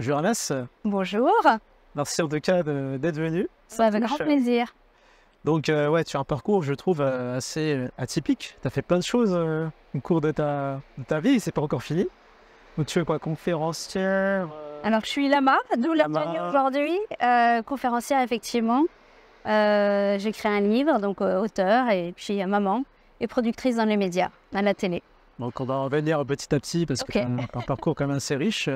Bonjour Anas, Bonjour, merci en tout cas d'être venu. ça avec grand plaisir. Donc ouais, tu as un parcours, je trouve, assez atypique. Tu as fait plein de choses au cours de ta vie, c'est pas encore fini. Donc tu es quoi, conférencière Alors je suis Lama, d'où la Lama. tenue aujourd'hui, conférencière effectivement. J'écris un livre, donc auteur, et puis maman, et productrice dans les médias, à la télé. Donc on va en revenir petit à petit parce que tu as un parcours quand même assez riche.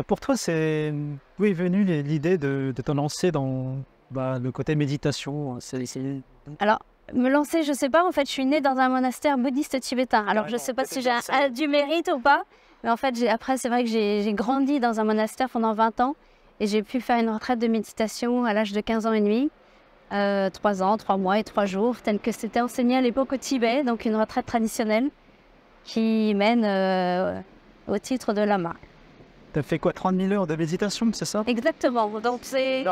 Pour toi, c'est d'où est venue l'idée de te lancer dans le côté méditation? Alors, me lancer, je sais pas, en fait je suis née dans un monastère bouddhiste tibétain. Alors je sais pas si j'ai du mérite ou pas, mais en fait après c'est vrai que j'ai grandi dans un monastère pendant 20 ans et j'ai pu faire une retraite de méditation à l'âge de 15 ans et demi. 3 ans, 3 mois et 3 jours, tel que c'était enseigné à l'époque au Tibet, donc une retraite traditionnelle qui mène au titre de lama. Tu as fait quoi, 30 000 heures de méditation, c'est ça? Exactement, donc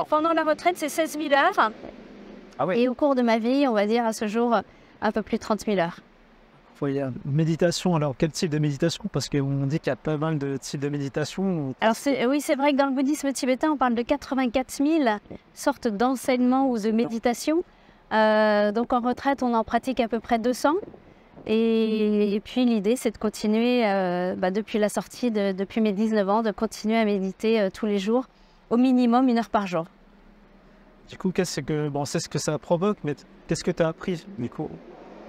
pendant la retraite c'est 16 000 heures, Ah ouais. et au cours de ma vie, on va dire à ce jour, un peu plus de 30 000 heures. Méditation, alors quel type de méditation? Parce qu'on dit qu'il y a pas mal de types de méditation. Alors oui, c'est vrai que dans le bouddhisme tibétain, on parle de 84 000 sortes d'enseignements ou de méditation. Donc en retraite, on en pratique à peu près 200. Et puis l'idée, c'est de continuer, depuis la sortie, depuis mes 19 ans, de continuer à méditer tous les jours, au minimum 1 heure par jour. Du coup, c'est ce que ça provoque, mais qu'est-ce que tu as appris du coup?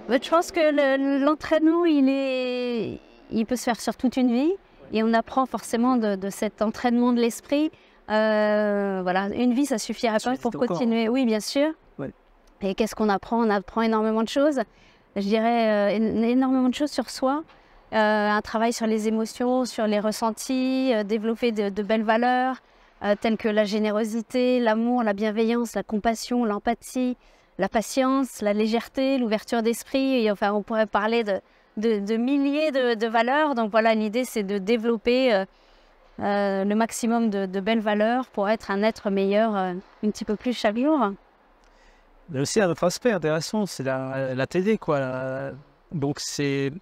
Je pense que l'entraînement, il peut se faire sur toute une vie. Et on apprend forcément de cet entraînement de l'esprit. Voilà, une vie, ça suffira pas pour continuer. Oui, bien sûr. Ouais. Et qu'est-ce qu'on apprend? On apprend énormément de choses. Je dirais énormément de choses sur soi. Un travail sur les émotions, sur les ressentis, développer de belles valeurs, telles que la générosité, l'amour, la bienveillance, la compassion, l'empathie, la patience, la légèreté, l'ouverture d'esprit. Et enfin, on pourrait parler de milliers de valeurs. Donc voilà, l'idée, c'est de développer le maximum de belles valeurs pour être un être meilleur un petit peu plus chaque jour. Il y a aussi un autre aspect intéressant, c'est la télé, quoi. Donc c'est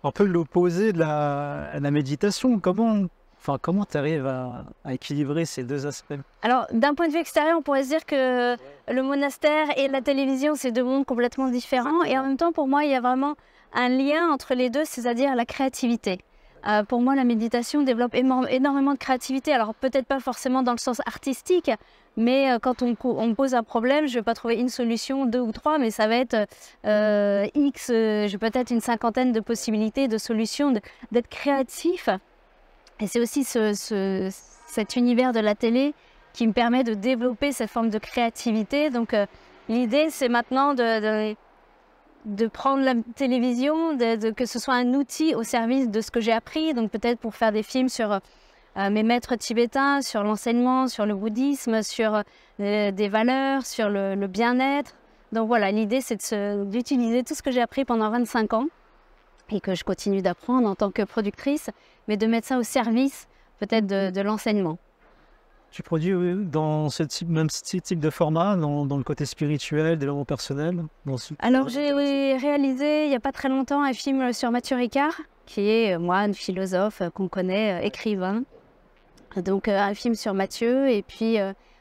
un peu l'opposé de la méditation. Comment tu arrives à équilibrer ces deux aspects? Alors, d'un point de vue extérieur, on pourrait se dire que le monastère et la télévision, c'est deux mondes complètement différents. Et en même temps, pour moi, il y a vraiment un lien entre les deux, c'est-à-dire la créativité. Pour moi, la méditation développe énormément de créativité. Alors, peut-être pas forcément dans le sens artistique, mais quand on me pose un problème, je ne vais pas trouver une solution, 2 ou 3, mais ça va être j'ai peut-être une 50aine de possibilités, de solutions, d'être créatif. Et c'est aussi cet univers de la télé qui me permet de développer cette forme de créativité. Donc l'idée, c'est maintenant de prendre la télévision, que ce soit un outil au service de ce que j'ai appris. Donc peut-être pour faire des films sur mes maîtres tibétains, sur l'enseignement, sur le bouddhisme, sur des valeurs, sur le bien-être. Donc voilà, l'idée, c'est d'utiliser tout ce que j'ai appris pendant 25 ans et que je continue d'apprendre en tant que productrice, mais de mettre ça au service peut-être de l'enseignement. Tu produis dans même type de format, dans le côté spirituel, développement personnel? Alors j'ai réalisé il n'y a pas très longtemps un film sur Matthieu Ricard, qui est moine, philosophe qu'on connaît, écrivain. Donc un film sur Matthieu, et puis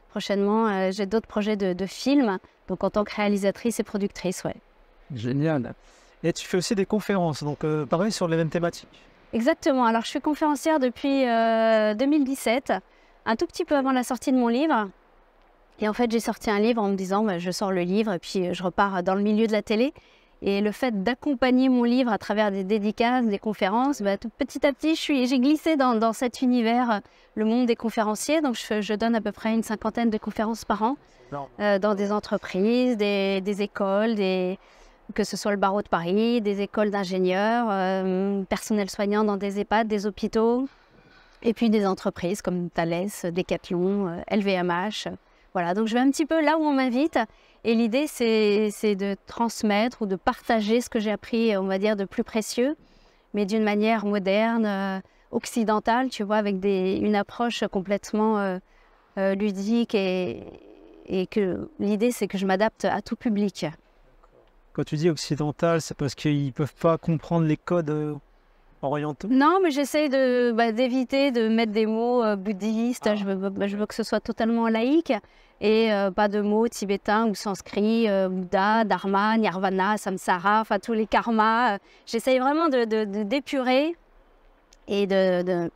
prochainement j'ai d'autres projets de films, donc en tant que réalisatrice et productrice, ouais. Génial. Et tu fais aussi des conférences, donc pareil sur les mêmes thématiques? Exactement, alors je suis conférencière depuis 2017, un tout petit peu avant la sortie de mon livre. Et en fait, j'ai sorti un livre en me disant, je sors le livre et puis je repars dans le milieu de la télé. Et le fait d'accompagner mon livre à travers des dédicaces, des conférences, tout petit à petit, j'ai glissé dans cet univers, le monde des conférenciers. Donc je donne à peu près une 50aine de conférences par an dans des entreprises, des écoles, que ce soit le barreau de Paris, des écoles d'ingénieurs, personnel soignant dans des EHPAD, des hôpitaux, et puis des entreprises comme Thales, Decathlon, LVMH. Voilà, donc je vais un petit peu là où on m'invite. Et l'idée, c'est de transmettre ou de partager ce que j'ai appris, on va dire, de plus précieux, mais d'une manière moderne, occidentale, tu vois, avec une approche complètement ludique. Et que l'idée, c'est que je m'adapte à tout public. Quand tu dis occidental, c'est parce qu'ils ne peuvent pas comprendre les codes orientaux? Non, mais j'essaye d'éviter de mettre des mots bouddhistes. Ah. Je veux que ce soit totalement laïque et pas de mots tibétains ou sanskrit, Bouddha, Dharma, Nirvana, Samsara, enfin tous les karmas. J'essaye vraiment d'épurer et de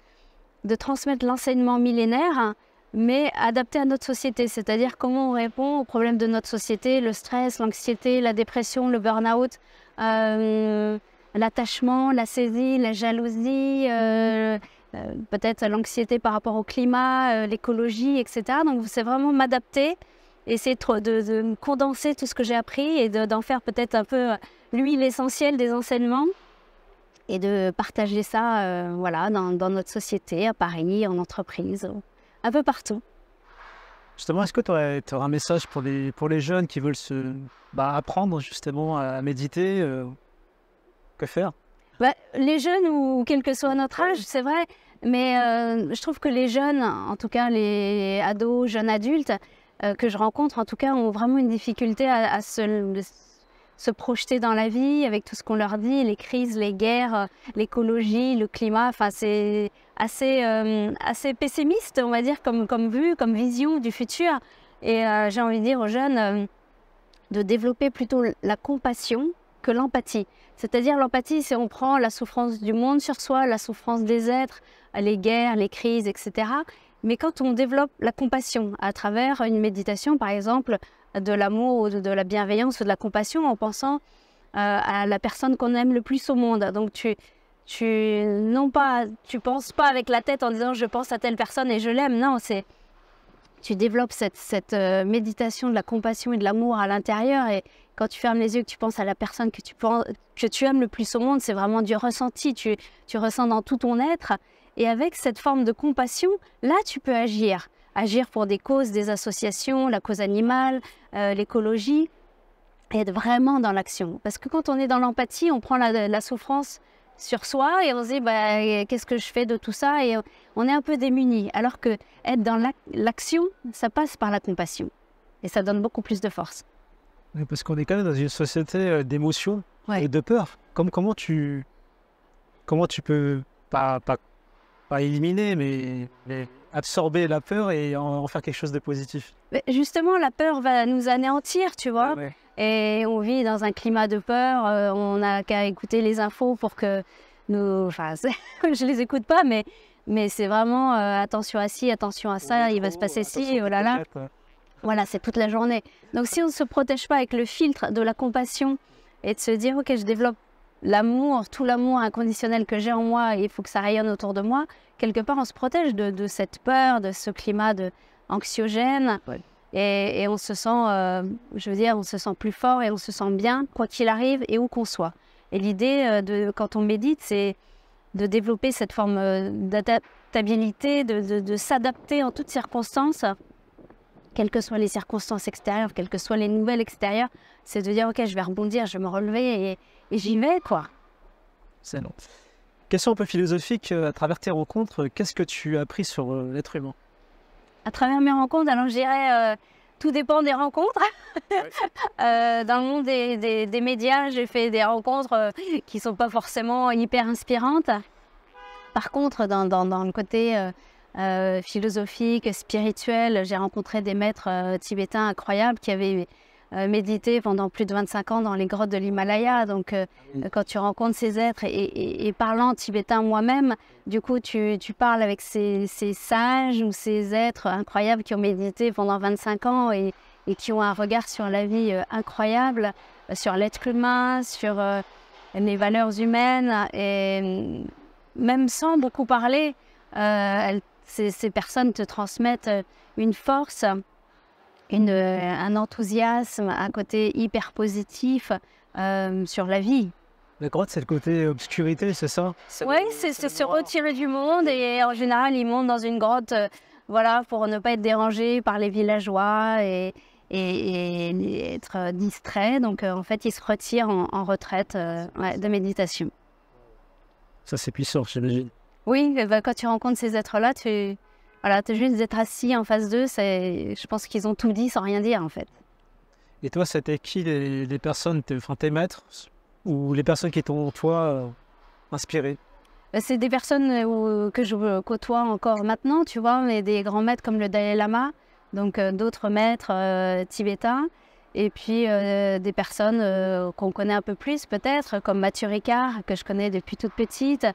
transmettre l'enseignement millénaire, hein, mais adapté à notre société. C'est-à-dire comment on répond aux problèmes de notre société, le stress, l'anxiété, la dépression, le burn-out, l'attachement, la saisie, la jalousie, peut-être l'anxiété par rapport au climat, l'écologie, etc. Donc c'est vraiment m'adapter, essayer de condenser tout ce que j'ai appris et d'en faire peut-être un peu l'huile essentielle des enseignements et de partager ça voilà, dans notre société, à Paris, en entreprise, un peu partout. Justement, est-ce que tu aurais un message pour les jeunes qui veulent apprendre justement à méditer? Que faire? Les jeunes, ou quel que soit notre âge, c'est vrai, mais je trouve que les jeunes, en tout cas les ados, jeunes adultes, que je rencontre, en tout cas, ont vraiment une difficulté à se projeter dans la vie avec tout ce qu'on leur dit, les crises, les guerres, l'écologie, le climat. Enfin, c'est assez pessimiste, on va dire, comme vue, comme vision du futur. Et j'ai envie de dire aux jeunes de développer plutôt la compassion que l'empathie. C'est-à-dire l'empathie, c'est on prend la souffrance du monde sur soi, la souffrance des êtres, les guerres, les crises, etc. Mais quand on développe la compassion à travers une méditation, par exemple, de l'amour ou de la bienveillance ou de la compassion, en pensant à la personne qu'on aime le plus au monde. Donc tu penses pas avec la tête en disant je pense à telle personne et je l'aime. Non, tu développes cette méditation de la compassion et de l'amour à l'intérieur, et quand tu fermes les yeux, que tu penses à la personne que tu aimes le plus au monde, c'est vraiment du ressenti, tu ressens dans tout ton être. Et avec cette forme de compassion, là, tu peux agir pour des causes, des associations, la cause animale, l'écologie, et être vraiment dans l'action. Parce que quand on est dans l'empathie, on prend la souffrance sur soi et on se dit qu'est-ce que je fais de tout ça, et on est un peu démuni. Alors que être dans l'action, ça passe par la compassion et ça donne beaucoup plus de force. Parce qu'on est quand même dans une société d'émotions et de peur. Comment tu peux pas éliminer, mais absorber la peur et en faire quelque chose de positif? Mais justement, la peur va nous anéantir, tu vois. Ouais. Et on vit dans un climat de peur. On n'a qu'à écouter les infos pour que nous... Enfin, je les écoute pas, mais c'est vraiment attention à ci, attention à ça, il va se passer ci, oh là là. Voilà, c'est toute la journée. Donc si on ne se protège pas avec le filtre de la compassion et de se dire, ok, je développe l'amour, tout l'amour inconditionnel que j'ai en moi, et il faut que ça rayonne autour de moi, quelque part on se protège de cette peur, de ce climat anxiogène. Ouais. Et on se sent, on se sent plus fort et on se sent bien, quoi qu'il arrive et où qu'on soit. Et l'idée, quand on médite, c'est de développer cette forme d'adaptabilité, de s'adapter en toutes circonstances, quelles que soient les circonstances extérieures, quelles que soient les nouvelles extérieures. C'est de dire, ok, je vais rebondir, je vais me relever et j'y vais, quoi. C'est long. Question un peu philosophique, à travers tes rencontres, qu'est-ce que tu as appris sur l'être humain? À travers mes rencontres, alors je dirais, tout dépend des rencontres. Ouais. Dans le monde des médias, j'ai fait des rencontres qui ne sont pas forcément hyper inspirantes. Par contre, dans le côté philosophique, spirituel, j'ai rencontré des maîtres tibétains incroyables qui avaient médité pendant plus de 25 ans dans les grottes de l'Himalaya. Donc, quand tu rencontres ces êtres, et parlant tibétain moi-même, du coup, tu parles avec ces sages ou ces êtres incroyables qui ont médité pendant 25 ans et qui ont un regard sur la vie incroyable, sur l'être humain, sur les valeurs humaines. Et même sans beaucoup parler, ces personnes te transmettent une force, un enthousiasme, un côté hyper positif sur la vie. La grotte, c'est le côté obscurité, c'est ça? Oui, c'est se retirer du monde, et en général, ils montent dans une grotte voilà, pour ne pas être dérangés par les villageois et être distraits. Donc, en fait, ils se retirent en retraite de méditation. Ça, c'est puissant, j'imagine. Oui, quand tu rencontres ces êtres-là, voilà, juste d'être assis en face d'eux, je pense qu'ils ont tout dit sans rien dire, en fait. Et toi, c'était qui les personnes, tes maîtres, ou les personnes qui t'ont, toi, inspiré? c'est des personnes que je côtoie encore maintenant, tu vois, mais des grands maîtres comme le Dalai Lama, donc d'autres maîtres tibétains, et puis des personnes qu'on connaît un peu plus peut-être, comme Matthieu Ricard, que je connais depuis toute petite.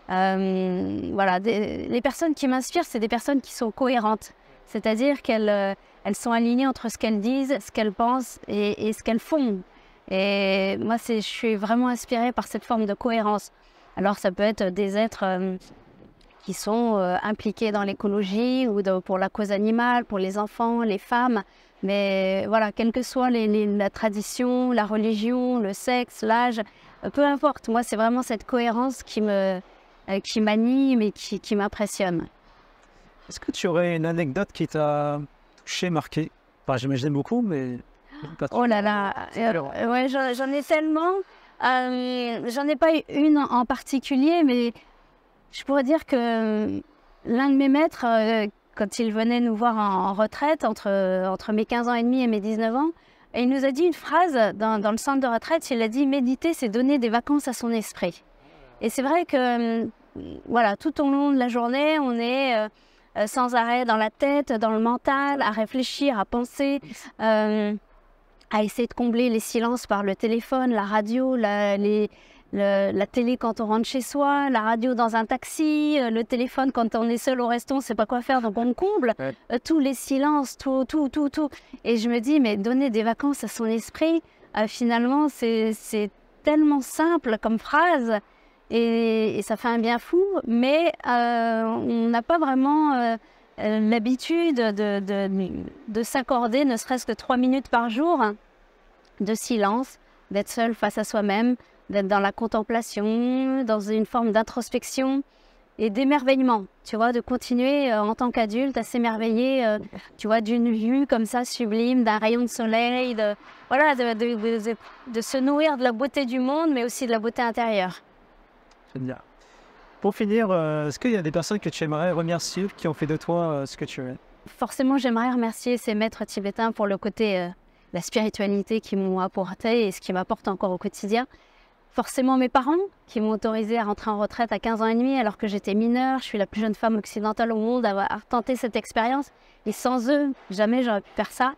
Voilà, les personnes qui m'inspirent, c'est des personnes qui sont cohérentes, c'est-à-dire qu'elles elles sont alignées entre ce qu'elles disent, ce qu'elles pensent et ce qu'elles font. Et moi, je suis vraiment inspirée par cette forme de cohérence. Alors, ça peut être des êtres qui sont impliqués dans l'écologie ou pour la cause animale, pour les enfants, les femmes. Mais voilà, quelle que soit la tradition, la religion, le sexe, l'âge, peu importe. Moi, c'est vraiment cette cohérence qui m'anime et qui m'impressionne. Est-ce que tu aurais une anecdote qui t'a touché, marqué? Enfin, j'imagine beaucoup, mais... Oh là là, ouais, j'en ai tellement. J'en ai pas une en particulier, mais je pourrais dire que l'un de mes maîtres, quand il venait nous voir en retraite, entre mes 15 ans et demi et mes 19 ans, il nous a dit une phrase dans le centre de retraite, il a dit « Méditer, c'est donner des vacances à son esprit ». Et c'est vrai que voilà, tout au long de la journée, on est sans arrêt dans la tête, dans le mental, à réfléchir, à penser, à essayer de combler les silences par le téléphone, la radio, la télé quand on rentre chez soi, la radio dans un taxi, le téléphone quand on est seul au resto, on ne sait pas quoi faire, donc on comble tous les silences, tout. Et je me dis, mais donner des vacances à son esprit, finalement, c'est tellement simple comme phrase et ça fait un bien fou, mais on n'a pas vraiment l'habitude de s'accorder ne serait-ce que 3 minutes par jour de silence, d'être seul face à soi-même, d'être dans la contemplation, dans une forme d'introspection et d'émerveillement, tu vois, de continuer en tant qu'adulte à s'émerveiller, tu vois, d'une vue comme ça sublime, d'un rayon de soleil, voilà, de se nourrir de la beauté du monde, mais aussi de la beauté intérieure. Génial. Pour finir, est-ce qu'il y a des personnes que tu aimerais remercier, qui ont fait de toi ce que tu es? Forcément, j'aimerais remercier ces maîtres tibétains pour le côté, la spiritualité qu'ils m'ont apporté et ce qui m'apporte encore au quotidien. Forcément mes parents qui m'ont autorisé à rentrer en retraite à 15 ans et demi alors que j'étais mineure. Je suis la plus jeune femme occidentale au monde à avoir tenté cette expérience. Et sans eux, jamais j'aurais pu faire ça.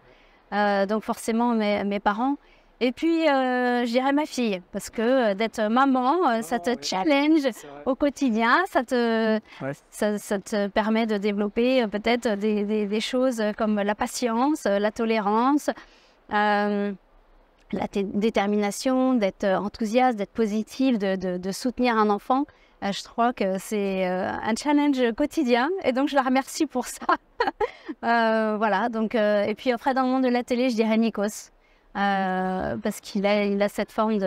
Donc forcément mes parents. Et puis je dirais ma fille, parce que d'être maman, ça te challenge au quotidien, ça te permet de développer peut-être des choses comme la patience, la tolérance, la détermination, d'être enthousiaste, d'être positive, de soutenir un enfant. Je crois que c'est un challenge quotidien et donc je la remercie pour ça. Voilà, donc, et puis après dans le monde de la télé, je dirais Nikos, parce qu'il a cette forme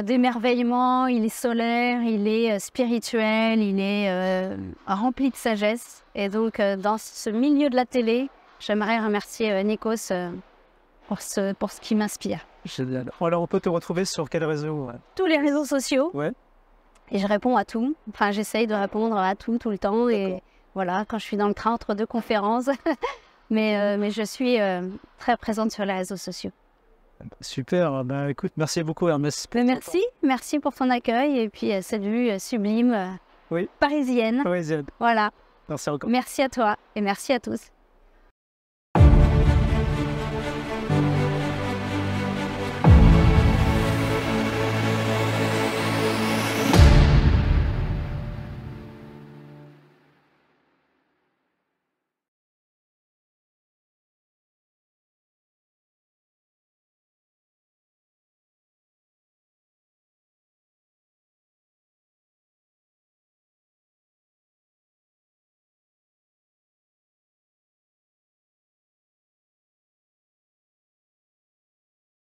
d'émerveillement, il est solaire, il est spirituel, il est rempli de sagesse. Et donc dans ce milieu de la télé, j'aimerais remercier Nikos pour ce qui m'inspire. Génial. Alors, on peut te retrouver sur quel réseau? Tous les réseaux sociaux. Ouais. Et je réponds à tout. Enfin, j'essaye de répondre à tout le temps. Et voilà, quand je suis dans le train entre 2 conférences. mais je suis très présente sur les réseaux sociaux. Super. Bah, écoute, merci beaucoup, Hermès. Merci pour ton accueil. Et puis, cette vue sublime parisienne. Parisienne. Voilà. Merci encore. Merci à toi et merci à tous.